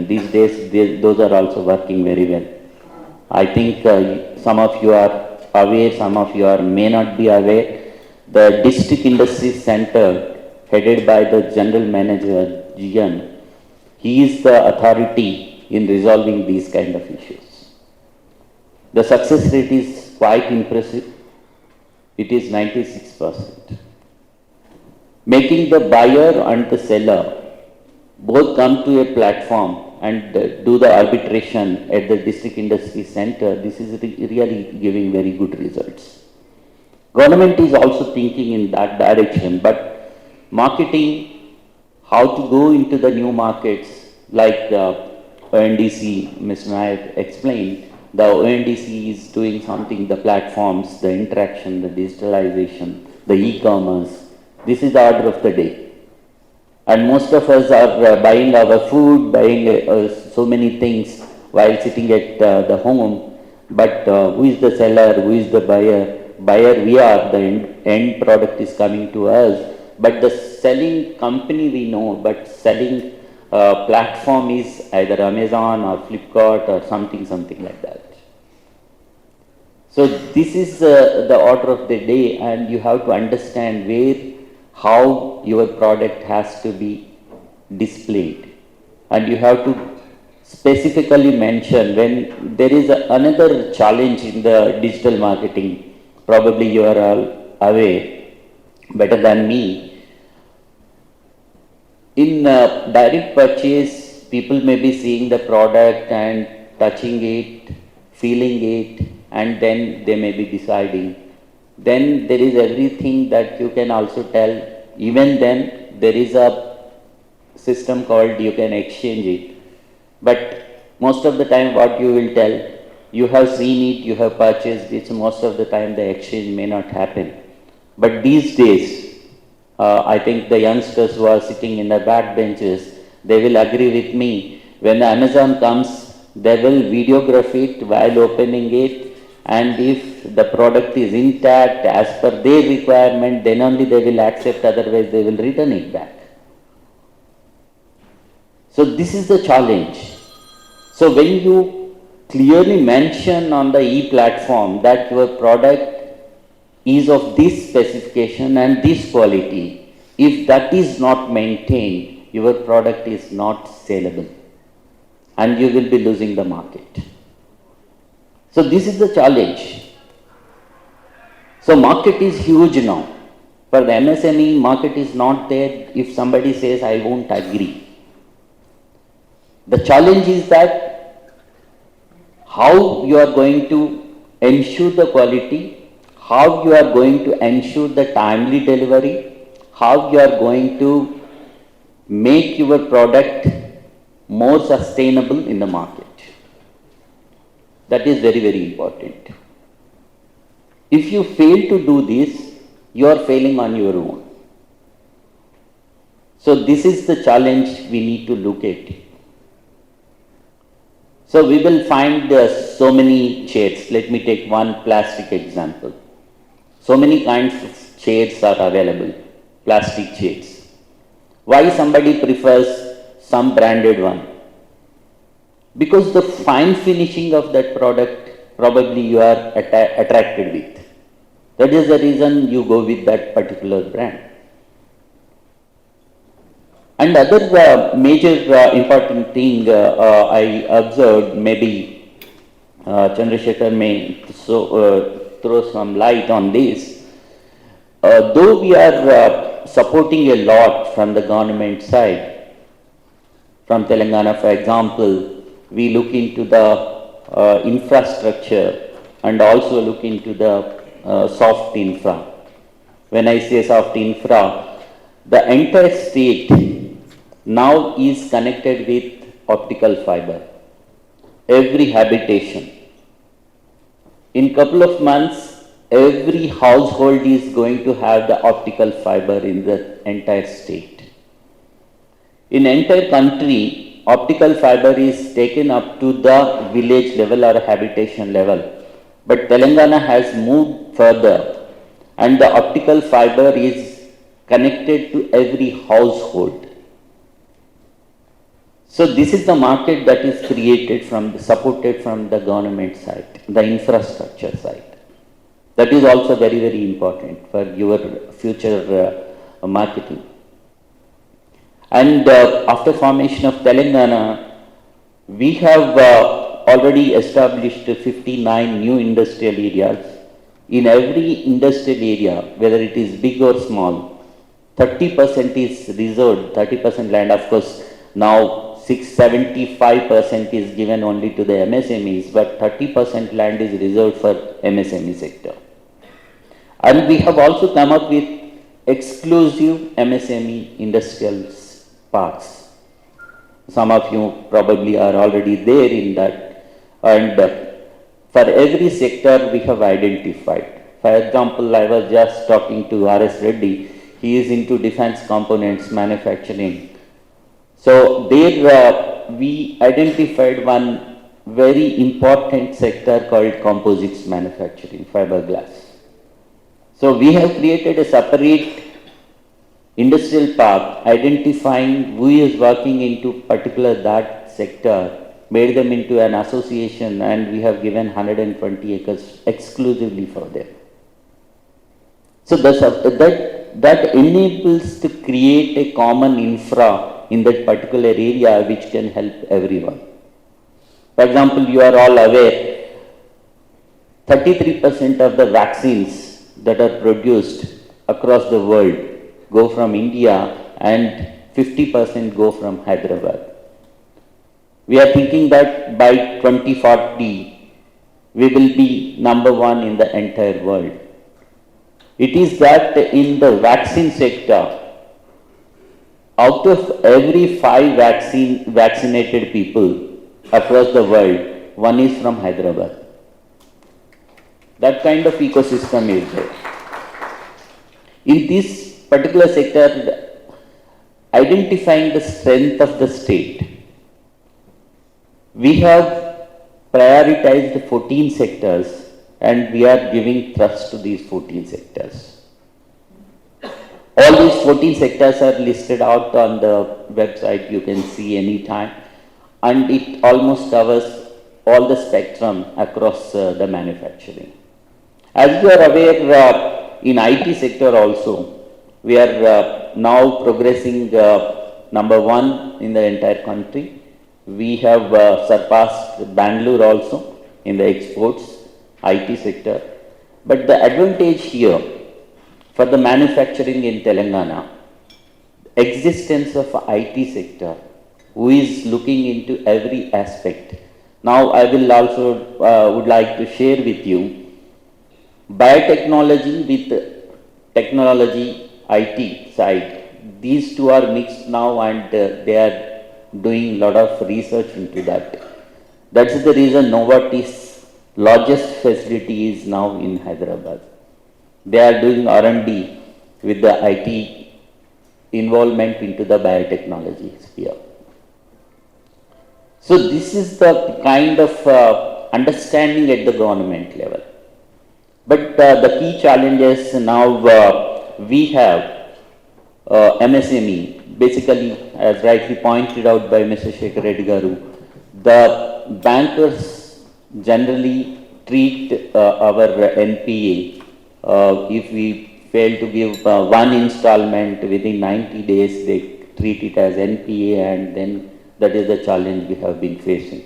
these days those are also working very well. I think some of you are aware, some of you are may not be aware. The district industry center headed by the general manager GM, he is the authority in resolving these kind of issues. The success rate is quite impressive. It is 96%. Making the buyer and the seller both come to a platform and do the arbitration at the district industry center, this is really giving very good results. Government is also thinking in that direction, but marketing, how to go into the new markets, like the ONDC, Ms. Nayak explained, the ONDC is doing something, the platforms, the interaction, the digitalization, the e-commerce. This is the order of the day. And most of us are buying our food, buying so many things while sitting at the home. But who is the seller? Who is the buyer? Buyer we are, the end product is coming to us. But the selling company we know, but selling platform is either Amazon or Flipkart or something like that. So this is the order of the day, and you have to understand how your product has to be displayed. And you have to specifically mention when there is another challenge in the digital marketing. Probably you are all aware better than me. In direct purchase, people may be seeing the product and touching it, feeling it, and then they may be deciding. Then there is everything that you can also tell. Even then, there is a system called you can exchange it. But most of the time what you will tell, you have seen it, you have purchased it, so most of the time the exchange may not happen. But these days, I think the youngsters who are sitting in the back benches, they will agree with me. When Amazon comes, they will videograph it while opening it, and if the product is intact as per their requirement, then only they will accept, otherwise they will return it back. So this is the challenge. So when you clearly mention on the e-platform that your product is of this specification and this quality, if that is not maintained, your product is not saleable and you will be losing the market. So this is the challenge. So market is huge now. For the MSME, market is not there. If somebody says, I won't agree. The challenge is that how you are going to ensure the quality, how you are going to ensure the timely delivery, how you are going to make your product more sustainable in the market. That is very, very important. If you fail to do this, you are failing on your own. So this is the challenge we need to look at. So we will find so many chairs. Let me take one plastic example. So many kinds of chairs are available, plastic chairs. Why somebody prefers some branded one? Because the fine finishing of that product probably you are attracted with. That is the reason you go with that particular brand. And other major important thing I observed, maybe Chandrasekhar may throw some light on this. Though we are supporting a lot from the government side, from Telangana for example, we look into the infrastructure and also look into the soft infra. When I say soft infra, the entire state now is connected with optical fiber. Every habitation. In couple of months, every household is going to have the optical fiber in the entire state. In entire country, optical fiber is taken up to the village level or habitation level. But Telangana has moved further and the optical fiber is connected to every household. So this is the market that is created supported from the government side, the infrastructure side. That is also very, very important for your future marketing. And after formation of Telangana, we have already established 59 new industrial areas. In every industrial area, whether it is big or small, 30% is reserved, 30% land. Of course, now 75% is given only to the MSMEs, but 30% land is reserved for MSME sector. And we have also come up with exclusive MSME industrial parks. Some of you probably are already there in that. And for every sector we have identified. For example, I was just talking to R.S. Reddy. He is into defense components manufacturing. So there we identified one very important sector called composites manufacturing, fiberglass. So we have created a separate industrial park identifying who is working into particular that sector, made them into an association, and we have given 120 acres exclusively for them. So that enables to create a common infra in that particular area which can help everyone. For example, you are all aware, 33% of the vaccines that are produced across the world go from India and 50% go from Hyderabad. We are thinking that by 2040, we will be number one in the entire world. It is that in the vaccine sector, out of every 5 vaccinated people across the world, 1 is from Hyderabad. That kind of ecosystem is there. In this particular sector, identifying the strength of the state, we have prioritized 14 sectors and we are giving thrust to these 14 sectors. All these 14 sectors are listed out on the website, you can see anytime, and it almost covers all the spectrum across the manufacturing. As you are aware, in IT sector also, we are now progressing number 1 in the entire country. We have surpassed Bangalore also in the exports, IT sector. But the advantage here for the manufacturing in Telangana, existence of IT sector, who is looking into every aspect. Now I will also would like to share with you biotechnology with technology IT side. These two are mixed now and they are doing a lot of research into that. That's the reason Novartis' largest facility is now in Hyderabad. They are doing R&D with the IT involvement into the biotechnology sphere. So this is the kind of understanding at the government level. But the key challenges now we have MSME, basically as rightly pointed out by Mr. Shekhar Reddy Garu, the bankers generally treat our NPA, if we fail to give one installment within 90 days, they treat it as NPA, and then that is the challenge we have been facing.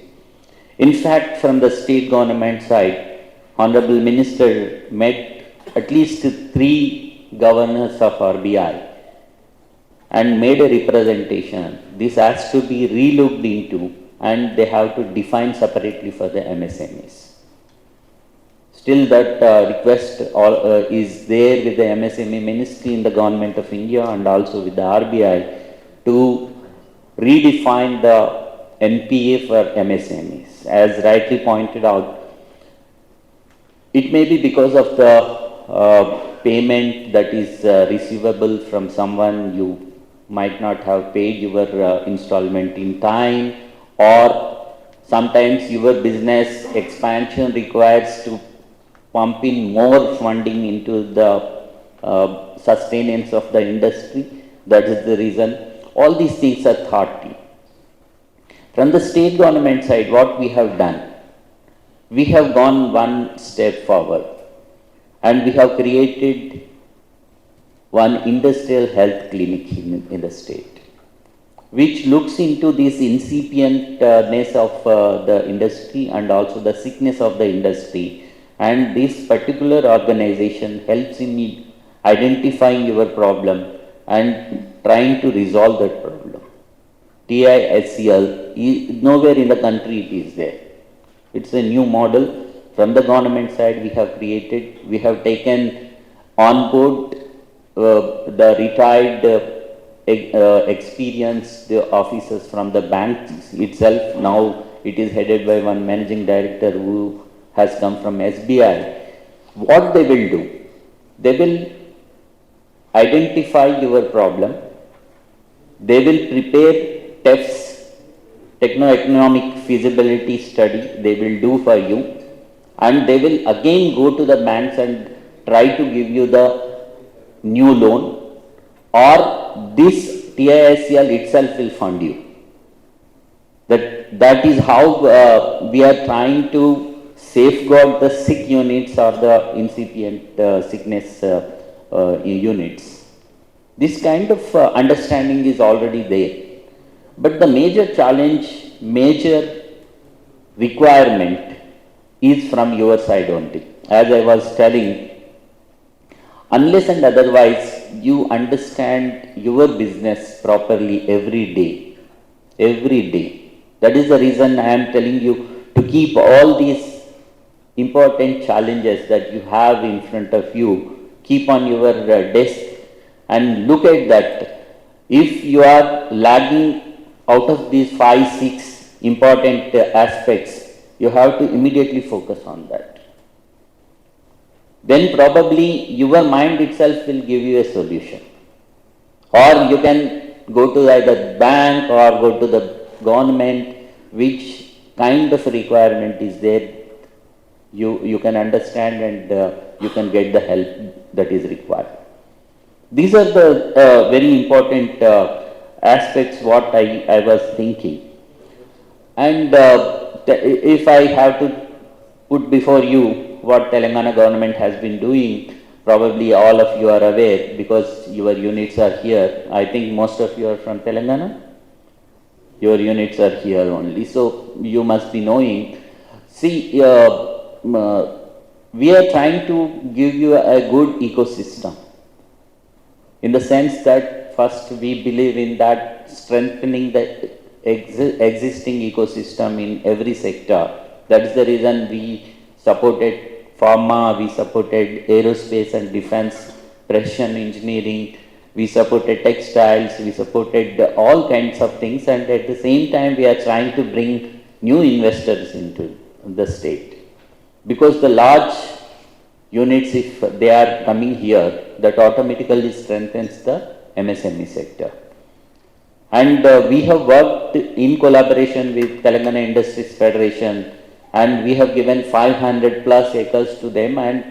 In fact, from the state government side, Honorable Minister met at least 3 governors of RBI and made a representation. This has to be re-looked into and they have to define separately for the MSMEs. Still that request is there with the MSME Ministry in the Government of India and also with the RBI to redefine the NPA for MSMEs. As rightly pointed out, it may be because of the payment that is receivable from someone, you might not have paid your installment in time, or sometimes your business expansion requires to pump in more funding into the sustenance of the industry. That is the reason. All these things are thought in. From the state government side, what we have done, we have gone one step forward and we have created one industrial health clinic in the state, which looks into this incipientness of the industry and also the sickness of the industry. And this particular organization helps in identifying your problem and trying to resolve that problem. TISCL, nowhere in the country it is there. It's a new model from the government side we have created. We have taken on board the retired experienced officers from the banks itself. Now it is headed by one managing director who has come from SBI. What they will do? They will identify your problem. They will prepare TEFs, techno-economic feasibility study, they will do for you, and they will again go to the banks and try to give you the new loan, or this TISCL itself will fund you. That is how we are trying to safeguard the sick units or the incipient sickness units. This kind of understanding is already there. But the major challenge, major requirement is from your side only. As I was telling, unless and otherwise you understand your business properly every day. That is the reason I am telling you to keep all these important challenges that you have in front of you, keep on your desk and look at that. If you are lagging out of these 5-6 important aspects, you have to immediately focus on that. Then probably your mind itself will give you a solution. Or you can go to either bank or go to the government, which kind of requirement is there. You can understand and you can get the help that is required. These are the very important aspects what I was thinking. And if I have to put before you what Telangana government has been doing, probably all of you are aware because your units are here. I think most of you are from Telangana. Your units are here only. So you must be knowing. See, we are trying to give you a good ecosystem. In the sense that first we believe in that strengthening the existing ecosystem in every sector. That is the reason we supported pharma, we supported aerospace and defense, precision engineering, we supported textiles, we supported all kinds of things, and at the same time we are trying to bring new investors into the state. Because the large units, if they are coming here, that automatically strengthens the MSME sector. And we have worked in collaboration with Telangana Industries Federation, and we have given 500 plus acres to them, and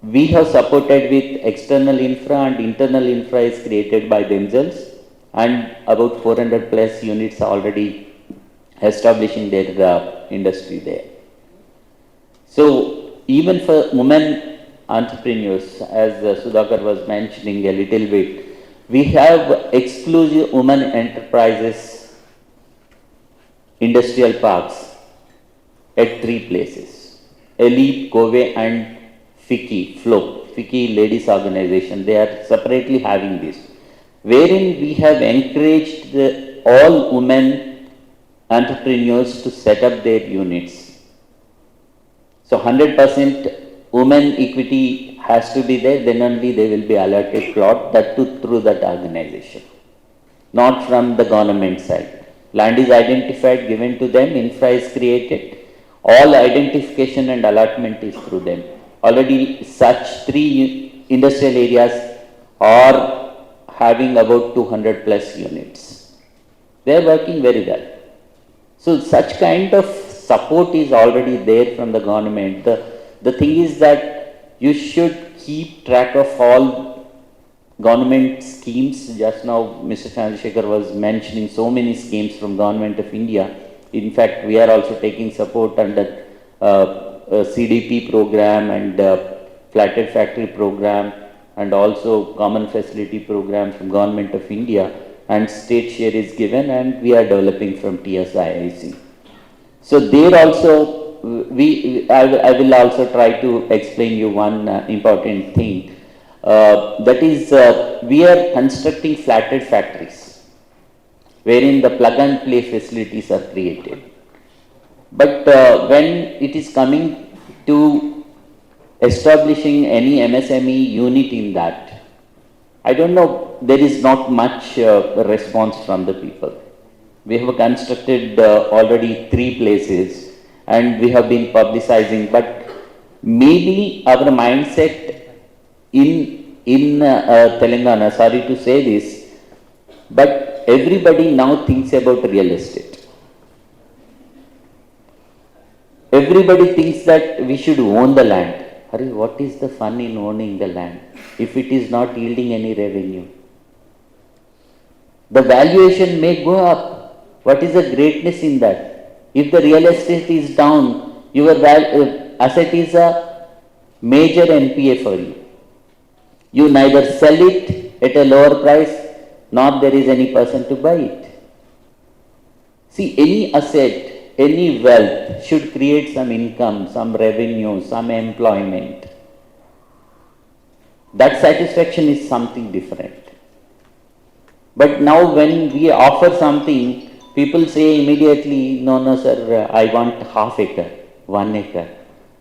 we have supported with external infra and internal infra is created by themselves, and about 400 plus units already establishing their industry there. So even for women entrepreneurs, as Sudhakar was mentioning a little bit, we have exclusive women enterprises industrial parks at 3 places: Elite, Kove and FICCI ladies organization. They are separately having this, wherein we have encouraged all women entrepreneurs to set up their units. So 100% women equity has to be there, then only they will be allotted plot, that too through that organization, not from the government side. Land is identified, given to them, infra is created, all identification and allotment is through them. Already such 3 industrial areas are having about 200 plus units. They are working very well. So such kind of support is already there from the government. The thing is that you should keep track of all government schemes. Just now, Mr. Chandrasekhar was mentioning so many schemes from Government of India. In fact, we are also taking support under CDP program and flatted factory program, and also common facility program from Government of India, and state share is given, and we are developing from TSIIC. So there also, I will also try to explain you one important thing. That is, we are constructing flatted factories, wherein the plug and play facilities are created. But when it is coming to establishing any MSME unit in that, I don't know, there is not much response from the people. We have constructed already 3 places and we have been publicizing, but maybe our mindset in Telangana, sorry to say this, but everybody now thinks about real estate. Everybody thinks that we should own the land. Hari, what is the fun in owning the land if it is not yielding any revenue? The valuation may go up. What is the greatness in that? If the real estate is down, your asset is a major NPA for you. You neither sell it at a lower price, nor there is any person to buy it. See, any asset, any wealth should create some income, some revenue, some employment. That satisfaction is something different. But now when we offer something, people say immediately, no sir, I want half acre, 1 acre.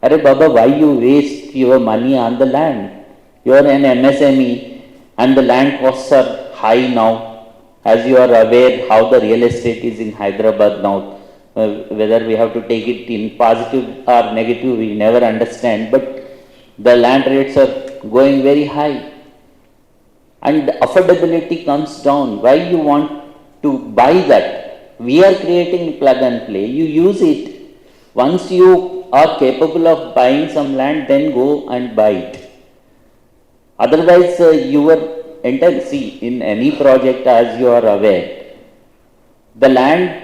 Arre Baba, why you waste your money on the land? You are an MSME and the land costs are high now. As you are aware how the real estate is in Hyderabad now. Whether we have to take it in positive or negative, we never understand. But the land rates are going very high. And affordability comes down. Why you want to buy that? We are creating plug and play. You use it. Once you are capable of buying some land, then go and buy it. Otherwise, your entire, see, in any project, as you are aware, the land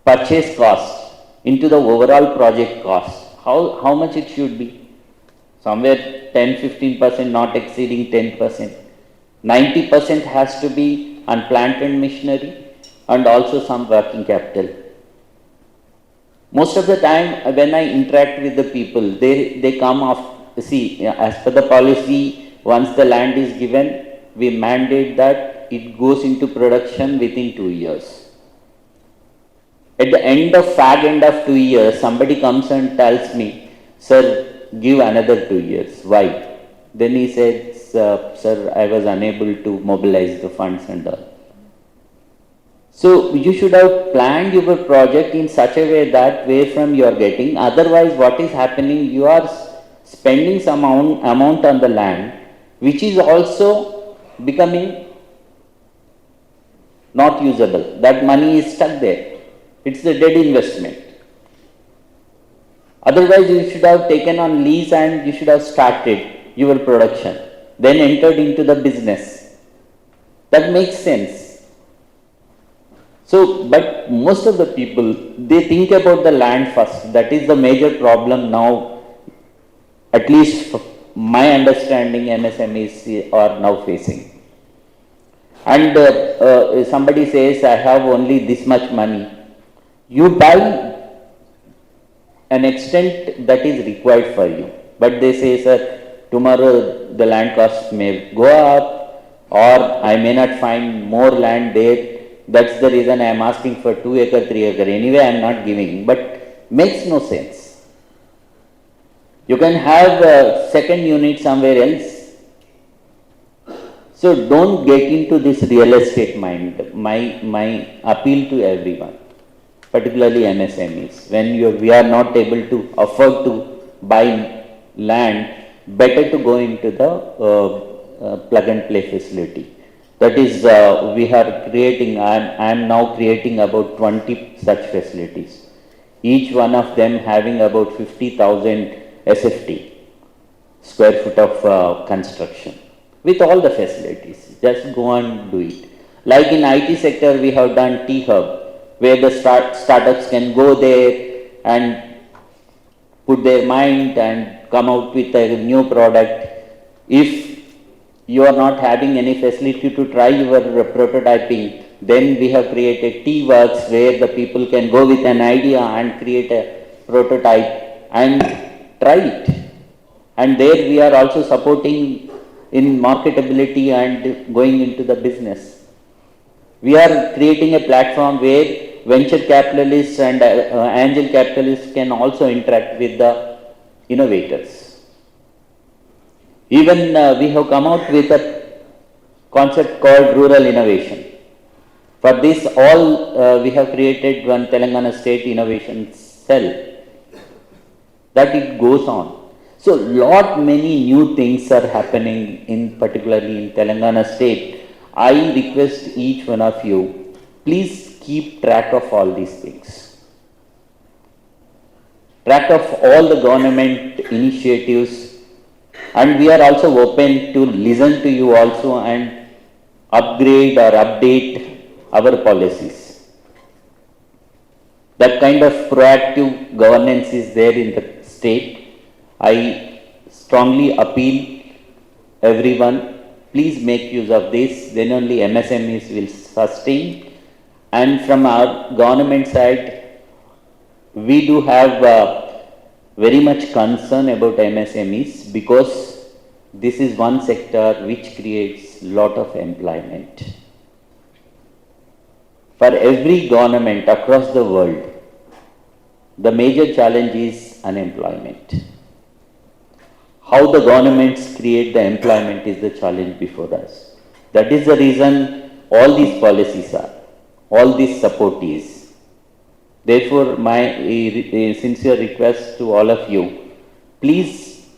purchase cost into the overall project cost, how much it should be? Somewhere 10-15%, not exceeding 10%. 90% has to be on plant and machinery and also some working capital. Most of the time when I interact with the people, they come off, see, as per the policy, once the land is given, we mandate that it goes into production within 2 years. At the end of 2 years, somebody comes and tells me, sir, give another 2 years. Why? Then he said, sir, I was unable to mobilize the funds and all. So you should have planned your project in such a way that where from you are getting. Otherwise, what is happening? You are spending some amount on the land, which is also becoming not usable. That money is stuck there. It's a dead investment. Otherwise, you should have taken on lease and you should have started your production, then entered into the business. That makes sense. So, but most of the people, they think about the land first. That is the major problem now, at least my understanding, MSMEs are now facing. And somebody says, I have only this much money. You buy an extent that is required for you. But they say, sir, tomorrow the land cost may go up, or I may not find more land there. That's the reason I am asking for 2 acre, 3 acre. Anyway, I am not giving. But makes no sense. You can have a second unit somewhere else. So don't get into this real estate mind. My appeal to everyone, particularly MSMEs, when we are not able to afford to buy land, better to go into the plug and play facility. That is, we are creating, I am now creating about 20 such facilities. Each one of them having about 50,000 SFT, square foot of construction. with all the facilities. Just go and do it. Like in IT sector, we have done T-Hub, where the startups can go there and put their mind and come out with a new product. If you are not having any facility to try your prototyping, then we have created T-Works, where the people can go with an idea and create a prototype and try it. And there we are also supporting in marketability and going into the business. We are creating a platform where venture capitalists and angel capitalists can also interact with the innovators. Even we have come out with a concept called rural innovation. For this, we have created one Telangana State Innovation Cell that it goes on. So, many new things are happening particularly in Telangana State. I request each one of you, please keep track of all these things. Track of all the government initiatives, and we are also open to listen to you also and upgrade or update our policies. That kind of proactive governance is there in the state. I strongly appeal everyone, please make use of this, then only MSMEs will sustain. And from our government side, we do have very much concern about MSMEs, because this is one sector which creates lot of employment. For every government across the world, the major challenge is unemployment. How the governments create the employment is the challenge before us. That is the reason all these policies are, all this support is. Therefore, my sincere request to all of you, please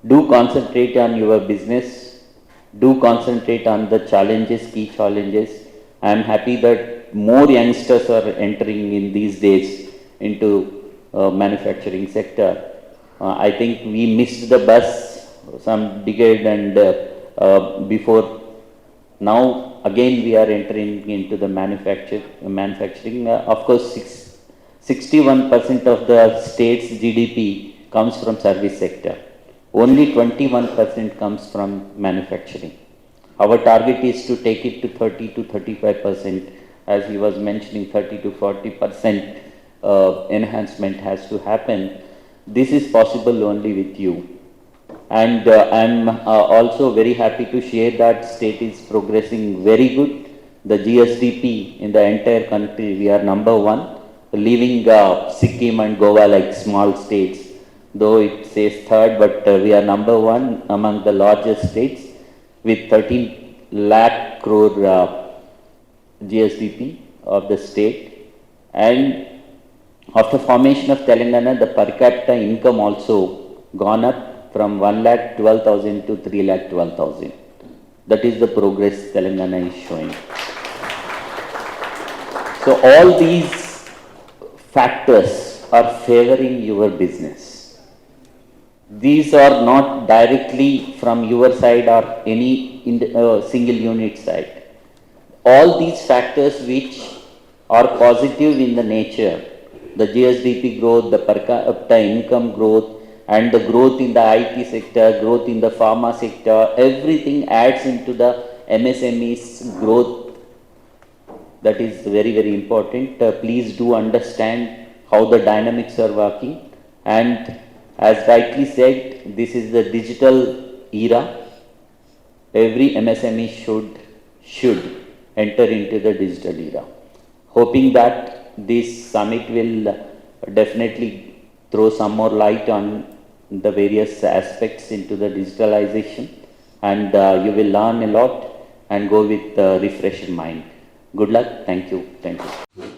do concentrate on your business, do concentrate on the challenges, key challenges. I am happy that more youngsters are entering in these days into manufacturing sector. I think we missed the bus some decade and before. Now again we are entering into the manufacturing. Of course, 61% of the state's GDP comes from service sector. Only 21% comes from manufacturing. Our target is to take it to 30 to 35%. As he was mentioning, 30 to 40% enhancement has to happen. This is possible only with you. And I'm also very happy to share that state is progressing very good. The GSDP in the entire country, we are number one, leaving Sikkim and Goa like small states. Though it says third, but we are number one among the largest states with 13 lakh crore GSDP of the state. And after formation of Telangana, the per capita income also gone up from 1,12,000 to 3,12,000. That is the progress Telangana is showing. So all these factors are favoring your business. These are not directly from your side or any single unit side. All these factors which are positive in the nature, the GSDP growth, the per capita income growth, and the growth in the IT sector, growth in the pharma sector, everything adds into the MSMEs growth. That is very, very important. Please do understand how the dynamics are working. And as rightly said, this is the digital era. Every MSME should enter into the digital era. Hoping that this summit will definitely throw some more light on the various aspects into the digitalization, and you will learn a lot and go with refreshed mind. Good luck. Thank you. Thank you.